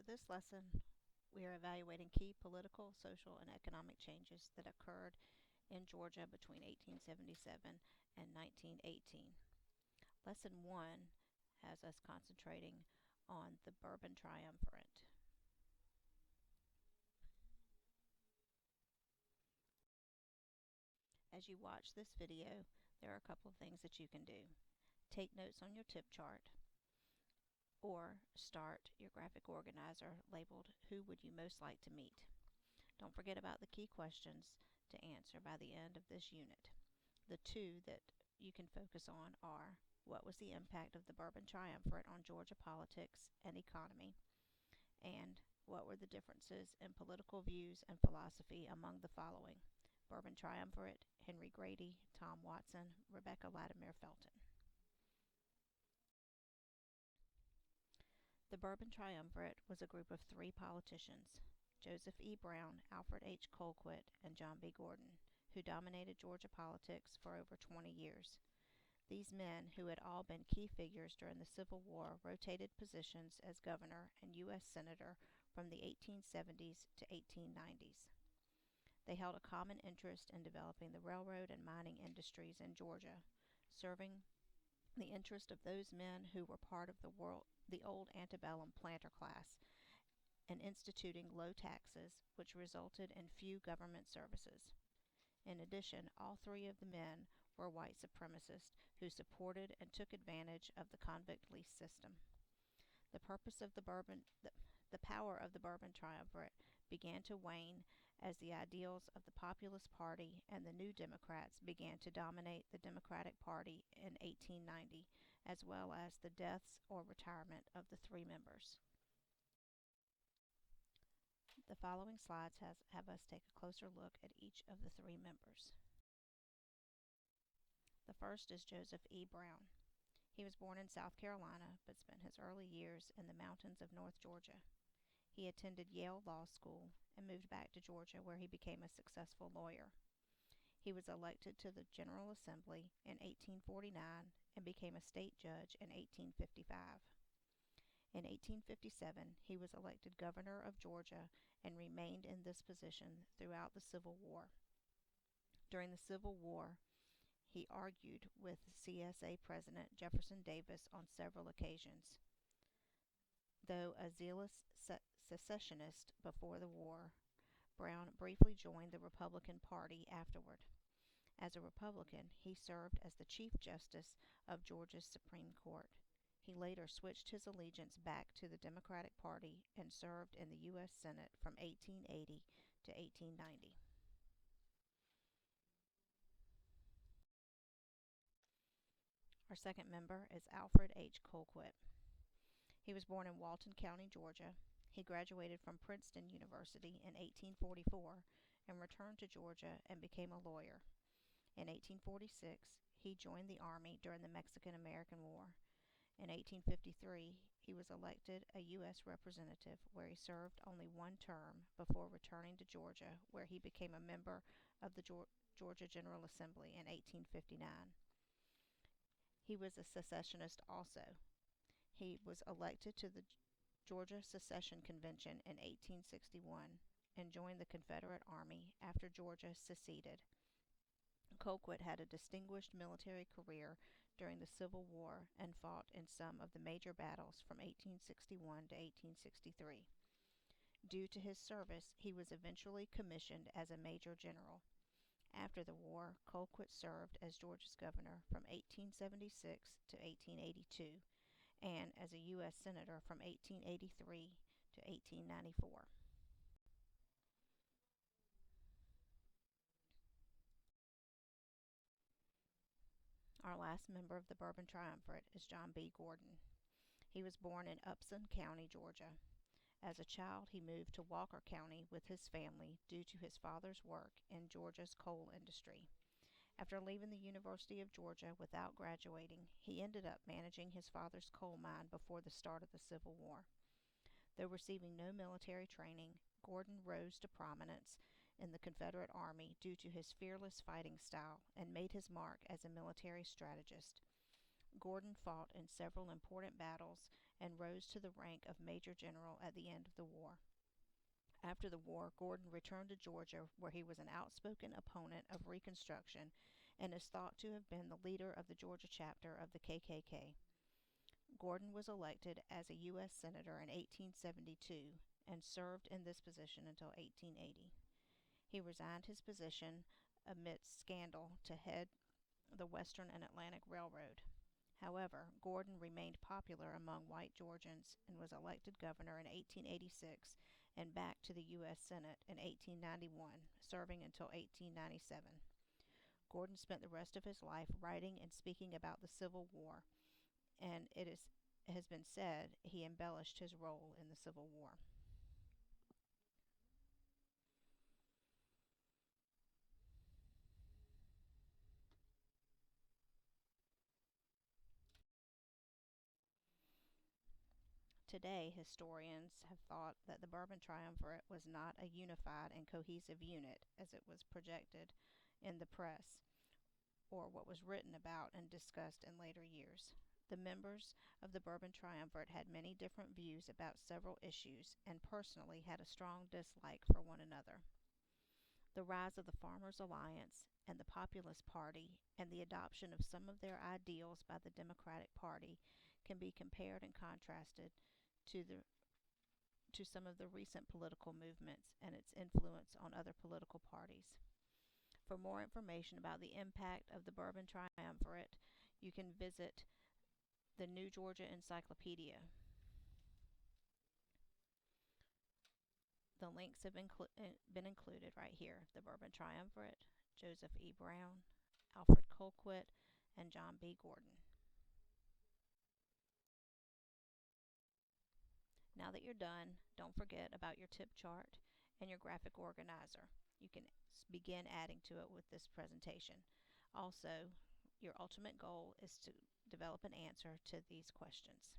For this lesson, we are evaluating key political, social, and economic changes that occurred in Georgia between 1877 and 1918. Lesson 1 has us concentrating on the Bourbon Triumvirate. As you watch this video, there are a couple of things that you can do. Take notes on your tip chart, or start your graphic organizer labeled "Who would you most like to meet?" Don't forget about the key questions to answer by the end of this unit. The two that you can focus on are: what was the impact of the Bourbon Triumvirate on Georgia politics and economy? And what were the differences in political views and philosophy among the following: Bourbon Triumvirate, Henry Grady, Tom Watson, Rebecca Latimer Felton. The Bourbon Triumvirate was a group of three politicians, Joseph E. Brown, Alfred H. Colquitt, and John B. Gordon, who dominated Georgia politics for over 20 years. These men, who had all been key figures during the Civil War, rotated positions as governor and U.S. Senator from the 1870s to 1890s. They held a common interest in developing the railroad and mining industries in Georgia, serving the interest of those men who were part of the old antebellum planter class, and instituting low taxes, which resulted in few government services. In addition, all three of the men were white supremacists who supported and took advantage of the convict lease system. The power of the Bourbon Triumvirate began to wane as the ideals of the Populist Party and the New Democrats began to dominate the Democratic Party in 1890, as well as the deaths or retirement of the three members. The following slides have us take a closer look at each of the three members. The first is Joseph E. Brown. He was born in South Carolina, but spent his early years in the mountains of North Georgia. He attended Yale Law School and moved back to Georgia, where he became a successful lawyer. He was elected to the General Assembly in 1849 and became a state judge in 1855. In 1857, he was elected governor of Georgia and remained in this position throughout the Civil War. During the Civil War, he argued with CSA President Jefferson Davis on several occasions. Though a zealous secessionist before the war, Brown briefly joined the Republican Party afterward. As a Republican, he served as the Chief Justice of Georgia's Supreme Court. He later switched his allegiance back to the Democratic Party and served in the U.S. Senate from 1880 to 1890. Our second member is Alfred H. Colquitt. He was born in Walton County, Georgia. He graduated from Princeton University in 1844 and returned to Georgia and became a lawyer. In 1846, he joined the Army during the Mexican-American War. In 1853, he was elected a U.S. representative, where he served only one term before returning to Georgia, where he became a member of the Georgia General Assembly in 1859. He was a secessionist also. He was elected to the Georgia Secession Convention in 1861 and joined the Confederate Army after Georgia seceded. Colquitt had a distinguished military career during the Civil War and fought in some of the major battles from 1861 to 1863. Due to his service, he was eventually commissioned as a major general. After the war, Colquitt served as Georgia's governor from 1876 to 1882 and as a U.S. Senator from 1883 to 1894. Our last member of the Bourbon Triumvirate is John B. Gordon. He was born in Upson County, Georgia. As a child, he moved to Walker County with his family due to his father's work in Georgia's coal industry. After leaving the University of Georgia without graduating, he ended up managing his father's coal mine before the start of the Civil War. Though receiving no military training, Gordon rose to prominence in the Confederate Army due to his fearless fighting style and made his mark as a military strategist. Gordon fought in several important battles and rose to the rank of Major General at the end of the war. After the war, Gordon returned to Georgia, where he was an outspoken opponent of Reconstruction and is thought to have been the leader of the Georgia chapter of the KKK. Gordon was elected as a U.S. Senator in 1872 and served in this position until 1880. He resigned his position amidst scandal to head the Western and Atlantic Railroad. However, Gordon remained popular among white Georgians and was elected governor in 1886 and back to the U.S. Senate in 1891, serving until 1897. Gordon spent the rest of his life writing and speaking about the Civil War, and has been said he embellished his role in the Civil War. Today, historians have thought that the Bourbon Triumvirate was not a unified and cohesive unit as it was projected in the press or what was written about and discussed in later years. The members of the Bourbon Triumvirate had many different views about several issues and personally had a strong dislike for one another. The rise of the Farmers Alliance and the Populist Party and the adoption of some of their ideals by the Democratic Party can be compared and contrasted to some of the recent political movements and its influence on other political parties. For more information about the impact of the Bourbon Triumvirate, you can visit the New Georgia Encyclopedia. The links have been included right here. The Bourbon Triumvirate, Joseph E. Brown, Alfred Colquitt, and John B. Gordon. Now that you're done, don't forget about your tip chart and your graphic organizer. You can begin adding to it with this presentation. Also, your ultimate goal is to develop an answer to these questions.